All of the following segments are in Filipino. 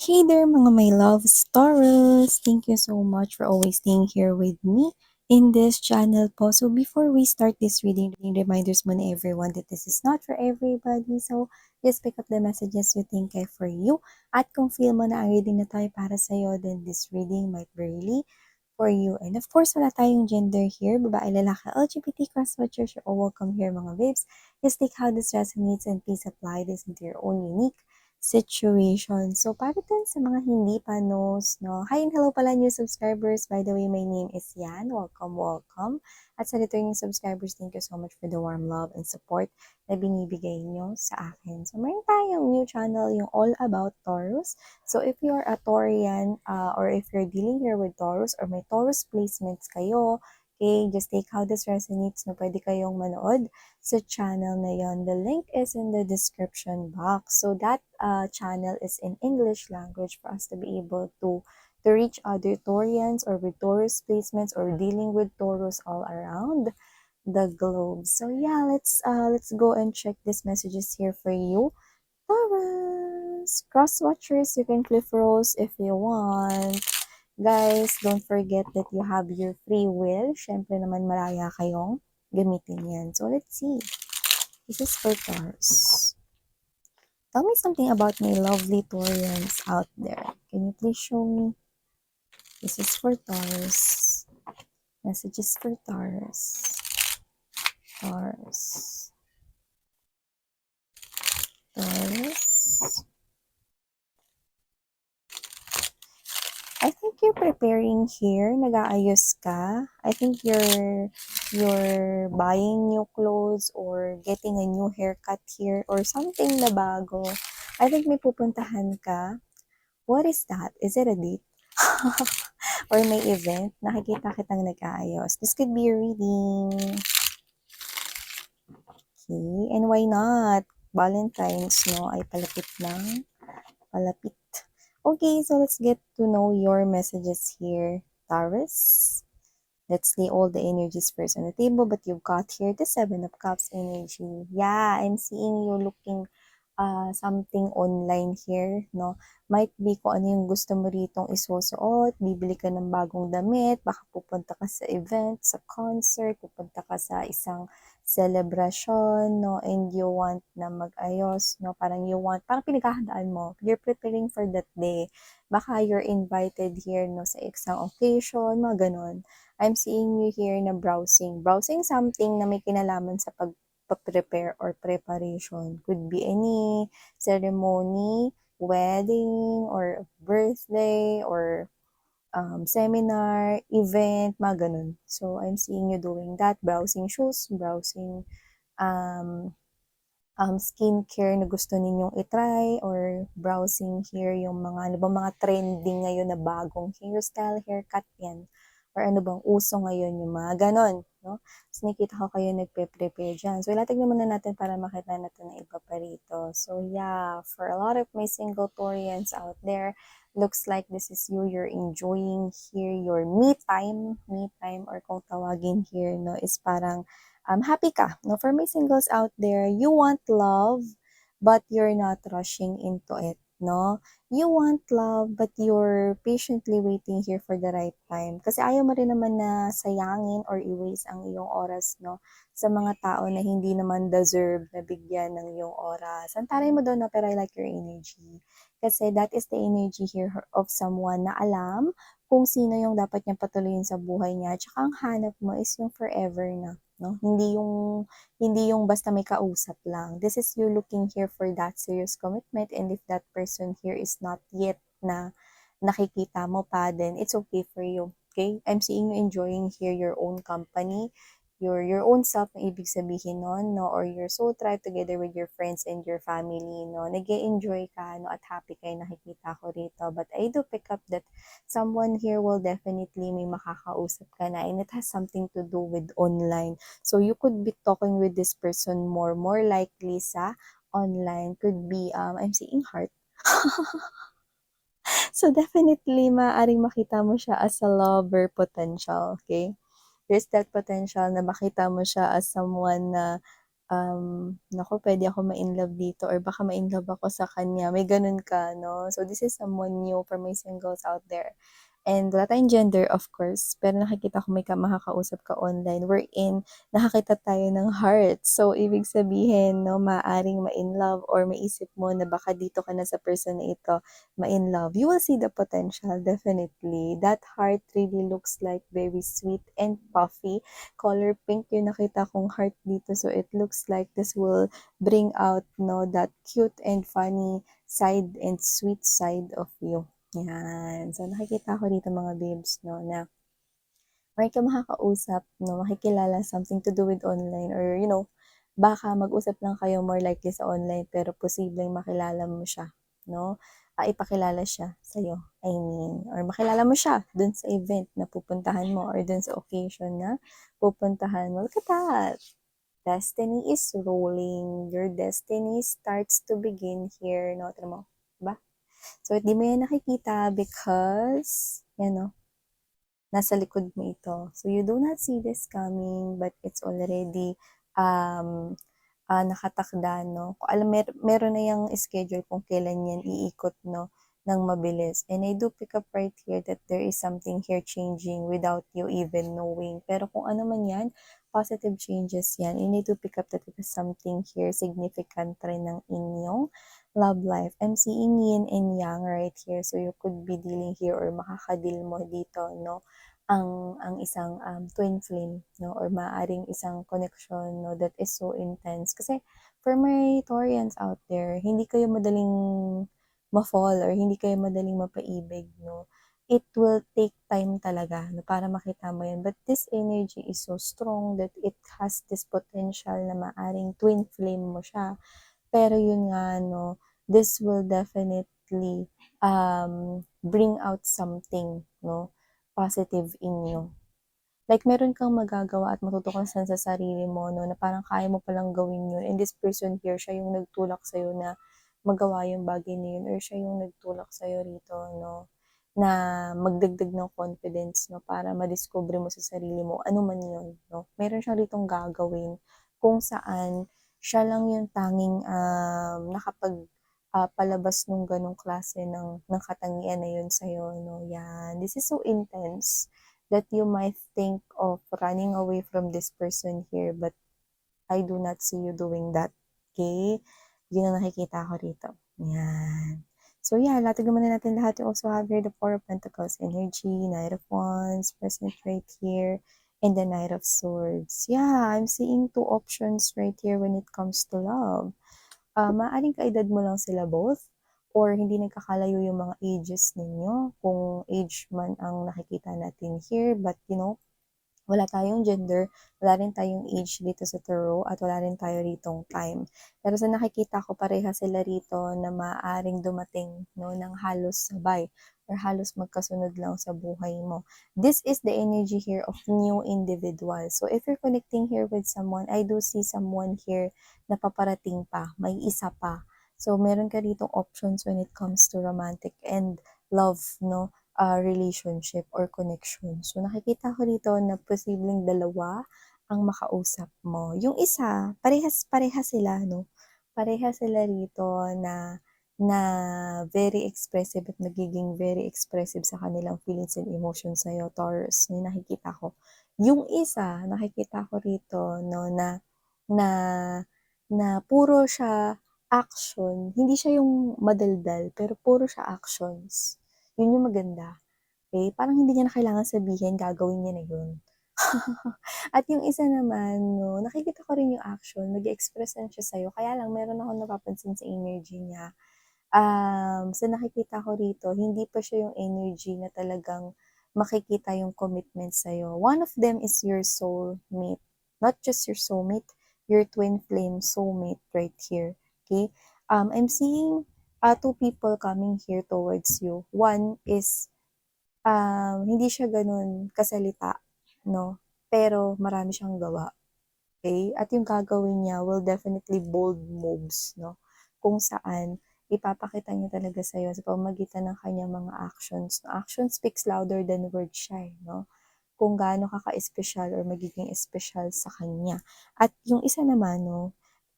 Hey there mga my loves, Taurus! Thank you so much for always staying here with me in this channel po. So before we start this reading, reminders muna everyone that this is not for everybody. So just pick up the messages you think are for you. At kung feel mo na ang reading na tayo para sa'yo, then this reading might be really for you. And of course, wala tayong gender here. Babae, lalaki, LGBT, cross-watchers, you're all welcome here mga babes. Just take how this resonates and please apply this into your own unique situation. So, para dun sa mga hindi pa knows, no? Hi and hello pala new subscribers. By the way, my name is Yan. Welcome, welcome. At sa returning subscribers, thank you so much for the warm love and support na binibigay nyo sa akin. So, meron tayong new channel, yung All About Taurus. So, if you're a Taurian, or if you're dealing here with Taurus, or may Taurus placements kayo, okay, just take how this resonates, no? Pwede kayong manood sa channel na yon. The link is in the description box. So that channel is in English language for us to be able to reach other Taurians or with Taurus placements or dealing with Taurus all around the globe. So yeah, let's go and check these messages here for you. Taurus! Cross watchers, you can cliff rolls if you want. Guys, don't forget that you have your free will. Syempre naman malaya kayong gamitin yan. So let's see. This is for Taurus. Tell me something about my lovely Taurians out there. Can you please show me? This is for Taurus. Messages for Taurus. Taurus. Taurus. I think you're preparing here. Nag-aayos ka. I think you're buying new clothes or getting a new haircut here or something na bago. I think may pupuntahan ka. What is that? Is it a date? Or may event? Nakikita kitang nag-aayos. This could be a reading. Okay. And why not? Valentine's, no? Ay palapit lang. Palapit. Okay, so let's get to know your messages here, Taurus. Let's lay all the energies first on the table, but you've got here the Seven of Cups energy. Yeah, I'm seeing you looking something online here, no? Might be kung ano yung gusto mo ritong isusuot, bibili ka ng bagong damit, baka pupunta ka sa event, sa concert, pupunta ka sa isang celebration, no? And you want na mag-ayos, no? Parang pinaghahandaan mo. You're preparing for that day. Baka you're invited here, no? Sa isang occasion, mga ganon. I'm seeing you here na browsing. Browsing something na may kinalaman sa prepare or preparation. Could be any ceremony, wedding, or birthday, or seminar, event, mga ganun. So, I'm seeing you doing that. Browsing shoes, browsing skincare na gusto ninyong itry, or browsing here yung mga, ano ba, mga trending ngayon na bagong hairstyle, haircut yan. Or ano bang uso ngayon, yung mga ganon. No? So, nakita ko kayo nagpe-prepare dyan. So, ilatignan muna natin para makita natin na iba pa rito. So, yeah, for a lot of my single Taurians out there, looks like this is you, you're enjoying here your me time, or kung tawagin here, no, is parang happy ka. No, for my singles out there, you want love, but you're not rushing into it. No, you want love, but you're patiently waiting here for the right time. Kasi ayaw mo rin naman na sayangin or i-waste ang iyong oras, no, sa mga tao na hindi naman deserve na bigyan ng iyong oras. Antaray mo doon, no, pero I like your energy. Kasi that is the energy here of someone na alam kung sino yung dapat niyang patuloyin sa buhay niya. Tsaka ang hanap mo is yung forever na. No? Hindi yung basta may kausap lang. This is you looking here for that serious commitment, and if that person here is not yet na nakikita mo pa, then it's okay for you. Okay? I'm seeing you enjoying here your own company, your own self na ibig sabihin nun, no? Or you're so thrive together with your friends and your family, no? Nag-enjoy ka, no? At happy kayo, nakikita ko rito. But I do pick up that someone here will definitely may makakausap ka na, and it has something to do with online. So you could be talking with this person more likely sa online. Could be, I'm seeing heart. So definitely, maaring makita mo siya as a lover potential, okay? There's that potential na makita mo siya as someone na naku, puwede ako ma-inlove dito or baka ma-inlove ako sa kanya, may gano'n ka 'no. So this is someone new for my singles out there. And wala tayong gender of course, pero nakikita ko may makakausap ka online wherein nakakita tayo ng heart. So ibig sabihin 'no, maaaring ma-inlove or maisip mo na baka dito ka na sa person na ito ma-inlove. You will see the potential definitely. That heart really looks like very sweet and puffy. Color pink yung nakita kong heart dito. So it looks like this will bring out no that cute and funny side and sweet side of you. Yan. So nakikita ko dito mga babes no na may ka makakausap, no, makikilala something to do with online or baka mag-usap lang kayo more likely sa online pero posibleng makilala mo siya, no? Ipakilala siya sa'yo, I mean, or makilala mo siya dun sa event na pupuntahan mo or dun sa occasion na pupuntahan mo. Look at that! Destiny is rolling. Your destiny starts to begin here, no? Tara mo, ba? So, hindi mo yan nakikita because, nasa likod mo ito. So you do not see this coming, but it's already nakatakda, no? Alam, meron na yung schedule kung kailan yan iikot, no? Ng mabilis. And I do pick up right here that there is something here changing without you even knowing. Pero kung ano man yan, positive changes yan. You need to pick up that it is something here significant rin ng inyong love life. I'm seeing yin and yang right here. So you could be dealing here or makakadil mo dito, no? Ang isang twin flame, no, or maaring isang connection, no, that is so intense. Kasi for my Taurians out there, hindi kayo madaling ma-fall or hindi kayo madaling mapaibig, no. It will take time talaga no, para makita mo yan. But this energy is so strong that it has this potential na maaring twin flame mo siya. Pero yun nga, no, this will definitely bring out something, no, positive in you. Like, meron kang magagawa at matutuklasan sa sarili mo, no, na parang kaya mo palang gawin yun. And this person here, siya yung nagtulak sa'yo na magawa yung bagay na yun or siya yung nagtulak sa'yo rito, no, na magdagdag ng confidence, no, para madiscover mo sa sarili mo, ano man yun, no. Meron siya ritong gagawin kung saan siya lang yung tanging nakapag palabas nung ganong klase ng katangian na yun sa'yo, no. Yan. This is so intense that you might think of running away from this person here, but I do not see you doing that. Okay? Yun ang nakikita ko rito. Yan. So yeah, latag naman na natin lahat. You also have here the Four of Pentacles energy, Knight of Wands, present right here, and the Knight of Swords. Yeah, I'm seeing two options right here when it comes to love. Maaaring kaedad mo lang sila both or hindi nagkakalayo yung mga ages ninyo kung age man ang nakikita natin here, but wala tayong gender, wala rin tayong age dito sa tarot at wala rin tayo ritong time. Pero sa nakikita ko pareha sila rito na maaaring dumating no ng halos sabay or halos magkasunod lang sa buhay mo. This is the energy here of new individual. So if you're connecting here with someone, I do see someone here na paparating pa, may isa pa. So meron ka ritong options when it comes to romantic and love, no? Relationship or connection. So, nakikita ko dito na posibleng dalawa ang makausap mo. Yung isa, parehas sila, no? Parehas sila rito na very expressive at nagiging very expressive sa kanilang feelings and emotions sa'yo, Taurus. Yung nakikita ko. Yung isa, nakikita ko rito, no, na, na puro siya action. Hindi siya yung madaldal, pero puro siya actions. Yun yung maganda. Okay? Parang hindi niya na kailangan sabihin, gagawin niya na yun. At yung isa naman, no, nakikita ko rin yung action, nag-express lang siya sa'yo. Kaya lang, meron ako napapansin sa energy niya. Sa nakikita ko rito, hindi pa siya yung energy na talagang makikita yung commitment sa'yo. One of them is your soulmate. Not just your soulmate, your twin flame soulmate right here. Okay? I'm seeing two people coming here towards you. One is hindi siya gano'n kasalita, no? Pero marami siyang gawa, okay? At yung gagawin niya will definitely bold moves, no? Kung saan ipapakita niya talaga sa'yo sa pamamagitan ng kanyang mga actions. No? Action speaks louder than words siya, no? Kung gaano ka ka-espesyal or magiging espesyal sa kanya. At yung isa naman, no,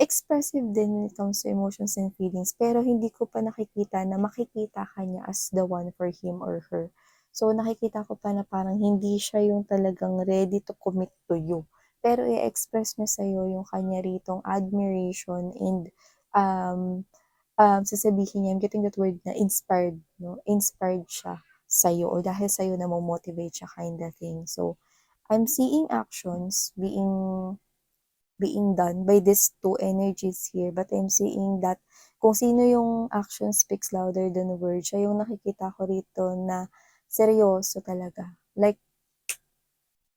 expressive din when it comes to emotions and feelings, pero hindi ko pa nakikita na makikita ka niya as the one for him or her. So, nakikita ko pa na parang hindi siya yung talagang ready to commit to you. Pero i-express niya sa'yo yung kanya ritong admiration and um, sasabihin niya, I'm getting that word na inspired, no? Inspired siya sa'yo or dahil sa'yo na motivate siya kind of thing. So, I'm seeing actions being done by these two energies here, but I'm seeing that kung sino yung action speaks louder than words, siya yung nakikita ko rito na seryoso talaga. Like,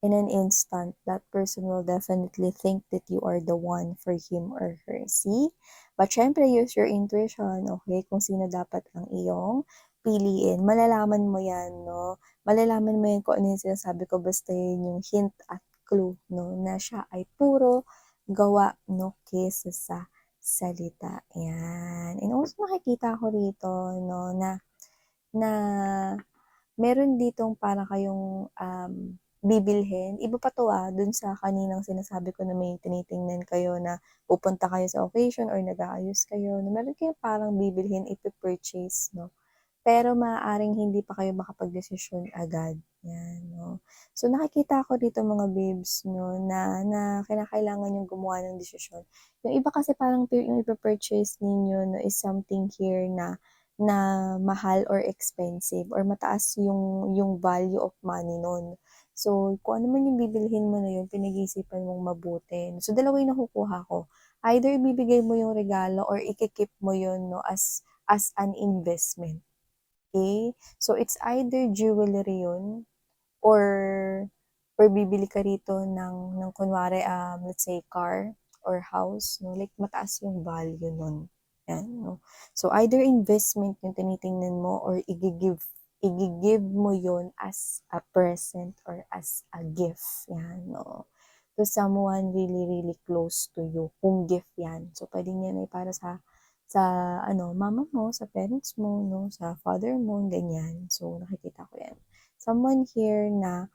in an instant, that person will definitely think that you are the one for him or her. See? But syempre, use your intuition, okay? Kung sino dapat ang iyong piliin. Malalaman mo yan, no? Malalaman mo yan kung ano yung sinasabi ko, basta yun yung hint at clue, no? Na siya ay puro gawa, no? Kesa sa salita. Yan. And also, nakikita ko rito, no? Na meron ditong para kayong bibilhin. Iba pa 'to, dun sa kaninang sinasabi ko na may tinitingnan kayo na pupunta kayo sa occasion or nag-aayos kayo, na meron kayong parang bibilhin, ipe-purchase 'no. Pero maaaring hindi pa kayo makapagdesisyon agad, 'yan 'no. So nakikita ko dito mga babes 'no, na kinakailangan niyong gumawa ng desisyon. Yung iba kasi parang yung ipe-purchase ninyo 'no is something here na na mahal or expensive or mataas yung value of money nun. So, kung ano man yung bibilhin mo na yun, pinag-iisipan mong mabuti. So, dalawa yung nakukuha ko. Either ibibigay mo yung regalo or ikikip mo yun no, as an investment. Okay? So, it's either jewelry yun or bibili ka rito ng kunwari, let's say car or house, no? Like mataas yung value nun. Yan, no? So, either investment yung tinitingnan mo or igigive mo yon as a present or as a gift. Yan, no? To someone really, really close to you. Kung gift yan. So, pwedeng yan ay para sa mama mo, sa parents mo, no? Sa father mo, ganyan. So, nakikita ko yan. Someone here na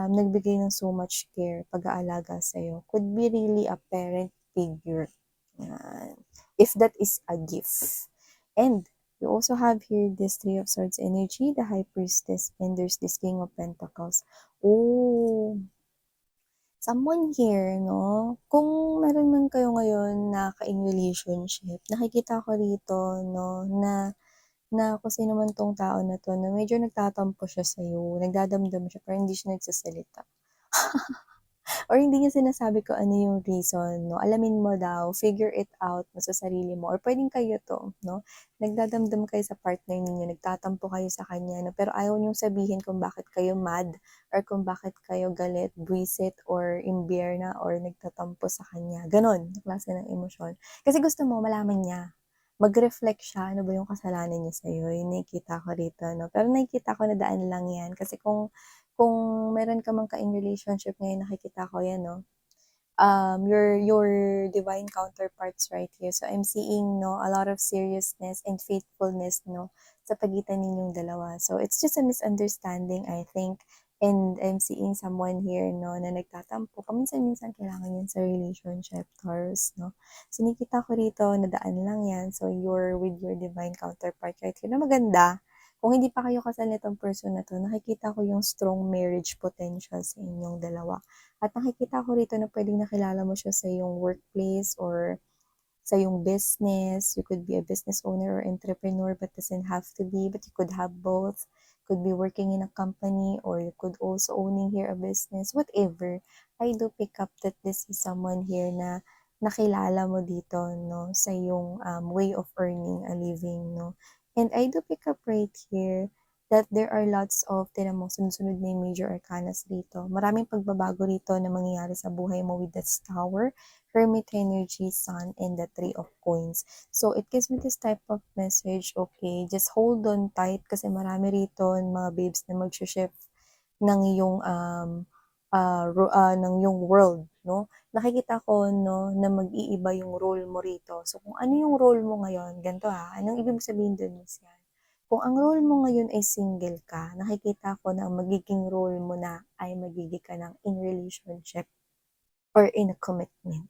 nagbigay ng so much care, pag-aalaga sa'yo. Could be really a parent figure. Yan. If that is a gift. And you also have here this Three of Swords energy, the High Priestess, and there's this King of Pentacles. Oh, someone here, no? Kung meron man kayo ngayon na ka-in relationship, nakikita ko rito, no, na kung sino man tong tao na to, na medyo nagtatampo siya sa'yo, nagdadamdam siya, pero hindi siya nagsasalita. Or hindi niya sinasabi kung ano yung reason, no? Alamin mo daw, figure it out mo sa sarili mo. Or pwedeng kayo to, no? Nagdadamdam kayo sa partner ninyo, nagtatampo kayo sa kanya, no? Pero ayaw niyong sabihin kung bakit kayo mad or kung bakit kayo galit, buwisit, or imbier na, or nagtatampo sa kanya. Ganon, klase ng emosyon. Kasi gusto mo, malaman niya. Mag-reflect siya, ano ba yung kasalanan niya sa'yo. Yung nakikita ko rito, no? Pero nakikita ko na daan lang yan. Kasi kung meron ka man ka-in relationship ngayon, nakikita ko yan, no? Your divine counterparts right here. So, I'm seeing, no, a lot of seriousness and faithfulness, no, sa pagitan ninyong dalawa. So, it's just a misunderstanding, I think. And I'm seeing someone here, no, na nagtatampo. Paminsan-minsan kailangan yan sa relationship, Taurus, no. So, nakita ko rito, nadaan lang yan. So, you're with your divine counterpart right here. Na maganda. Kung hindi pa kayo kasal nitong person na to, nakikita ko yung strong marriage potential sa inyong dalawa. At nakikita ko rito na pwedeng nakilala mo siya sa iyong workplace or sa iyong business. You could be a business owner or entrepreneur but doesn't have to be, but you could have both. Could be working in a company or you could also owning here a business, whatever. I do pick up that this is someone here na nakilala mo dito, no, sa iyong way of earning a living, no. And I do pick up right here that there are lots of, tinan mo, sunod-sunod na yung major arcanas rito. Maraming pagbabago rito na mangyayari sa buhay mo with this tower, Hermit energy, Sun, and the Three of Coins. So, it gives me this type of message, okay, just hold on tight kasi marami rito mga babes na mag-shift ng iyong ng iyong world, no? Nakikita ko, no, na mag-iiba yung role mo rito. So, kung ano yung role mo ngayon, ganito anong ibig sabihin dun is yan. Kung ang role mo ngayon ay single ka, nakikita ko na ang magiging role mo na ay magiging ka ng in relationship or in a commitment.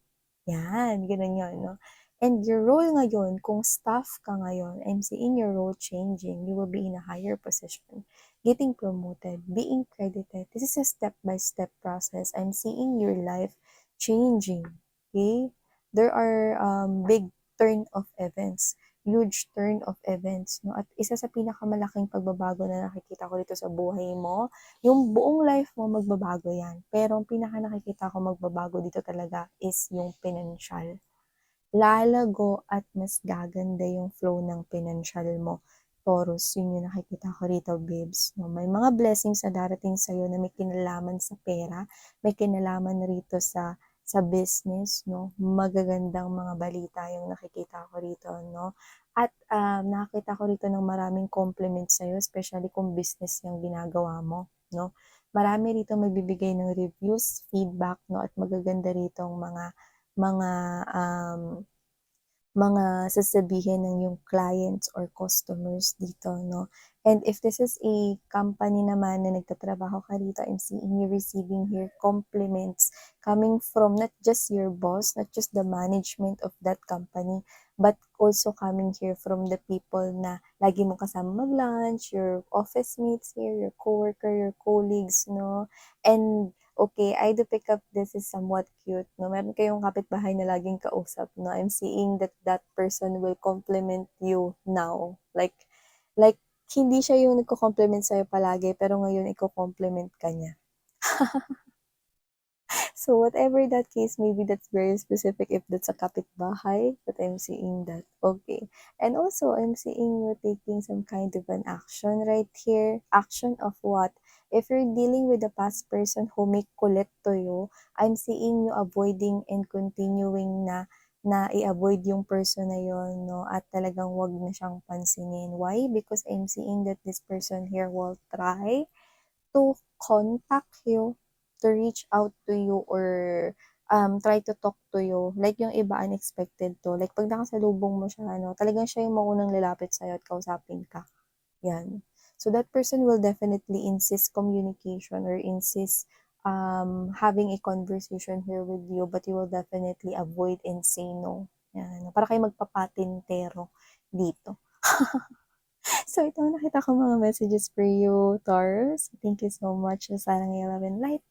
Yan, gano'n 'yun 'no. And your role ngayon, kung staff ka ngayon, I'm seeing your role changing. You will be in a higher position, getting promoted, being credited. This is a step-by-step process. I'm seeing your life changing, okay? There are, big turn of events, huge turn of events 'no, at isa sa pinakamalaking pagbabago na nakikita ko dito sa buhay mo, yung buong life mo magbabago yan, pero ang pinaka nakikita ko magbabago dito talaga is yung pinansyal. Lalago at mas gaganda yung flow ng pinansyal mo. Taurus, yun yung nakikita ko rito, babes. No? May mga blessings na darating sa'yo na may kinalaman sa pera, may kinalaman rito sa business, no? Magagandang mga balita yung nakikita ko rito, no? At nakita ko rito ng maraming compliments sa'yo, especially kung business yung ginagawa mo, no? Marami rito magbibigay ng reviews, feedback, no? At magaganda rito ang mga um, mga sasabihin ng yung clients or customers dito, no? And if this is a company naman na nagtatrabaho ka dito, I'm seeing you receiving here compliments coming from not just your boss, not just the management of that company, but also coming here from the people na lagi mo kasama mag-lunch, your office mates here, your coworker, your colleagues, no? And okay, I do pick up this is somewhat cute, no? Meron kayong kapitbahay na laging kausap, no? I'm seeing that that person will compliment you now. Like, hindi siya yung nagko-compliment sa'yo palagi, pero ngayon iko-compliment ka niya. So whatever that case, maybe that's very specific if that's a kapitbahay, but I'm seeing that. Okay. And also, I'm seeing you taking some kind of an action right here. Action of what? If you're dealing with a past person who make kulit to you, I'm seeing you avoiding and continuing na i-avoid yung person na yon, no? At talagang wag na siyang pansinin. Why? Because I'm seeing that this person here will try to contact you, to reach out to you or try to talk to you. Like yung iba unexpected to. Like pag nakasalubong mo siya, ano, talagang siya yung maunang lalapit sa'yo at kausapin ka. Yan. So that person will definitely insist communication or insist having a conversation here with you, but you will definitely avoid and say no. Yan. Para kayo magpapatintero dito. So, ito nakita ko mga messages for you, Taurus. Thank you so much sa Sarang 11 Light.